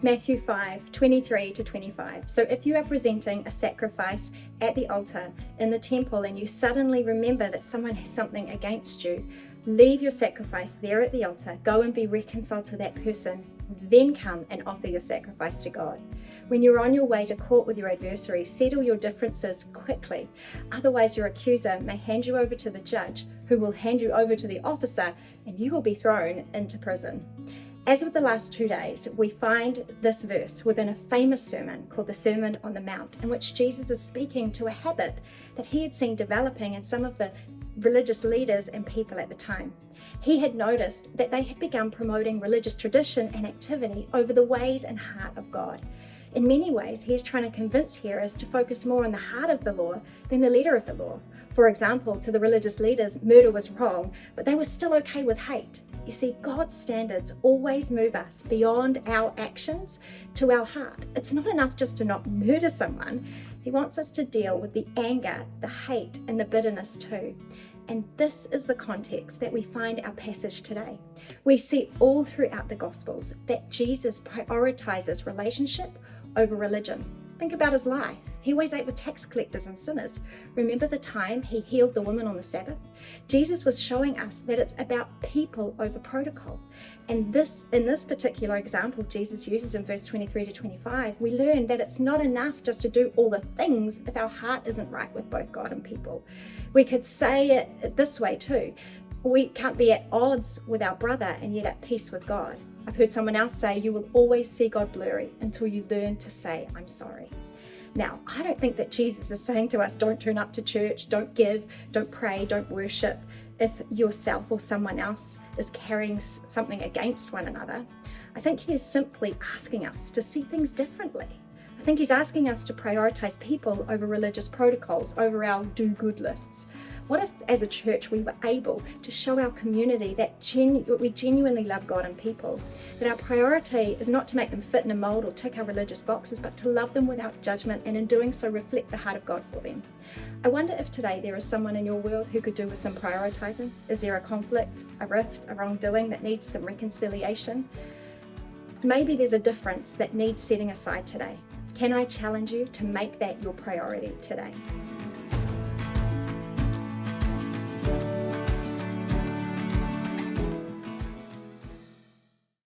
Matthew 5:23-25. So if you are presenting a sacrifice at the altar in the temple and you suddenly remember that someone has something against you, leave your sacrifice there at the altar, go and be reconciled to that person, then come and offer your sacrifice to God. When you're on your way to court with your adversary, settle your differences quickly. Otherwise, your accuser may hand you over to the judge, who will hand you over to the officer, and you will be thrown into prison. As with the last 2 days, we find this verse within a famous sermon called the Sermon on the Mount, in which Jesus is speaking to a habit that he had seen developing in some of the religious leaders and people at the time. He had noticed that they had begun promoting religious tradition and activity over the ways and heart of God. In many ways, he is trying to convince hearers to focus more on the heart of the law than the letter of the law. For example, to the religious leaders, murder was wrong, but they were still okay with hate. You see, God's standards always move us beyond our actions to our heart. It's not enough just to not murder someone. He wants us to deal with the anger, the hate, and the bitterness too. And this is the context that we find our passage today. We see all throughout the Gospels that Jesus prioritizes relationship over religion. Think about his life. He always ate with tax collectors and sinners. Remember the time he healed the woman on the Sabbath? Jesus was showing us that it's about people over protocol. And in this particular example Jesus uses in verse 23-25, we learn that it's not enough just to do all the things if our heart isn't right with both God and people. We could say it this way too. We can't be at odds with our brother and yet at peace with God. I've heard someone else say, you will always see God blurry until you learn to say, I'm sorry. Now, I don't think that Jesus is saying to us, don't turn up to church, don't give, don't pray, don't worship if yourself or someone else is carrying something against one another. I think he is simply asking us to see things differently. I think he's asking us to prioritize people over religious protocols, over our do-good lists. What if, as a church, we were able to show our community that we genuinely love God and people, that our priority is not to make them fit in a mold or tick our religious boxes, but to love them without judgment, and in doing so reflect the heart of God for them. I wonder if today there is someone in your world who could do with some prioritizing. Is there a conflict, a rift, a wrongdoing that needs some reconciliation? Maybe there's a difference that needs setting aside today. Can I challenge you to make that your priority today?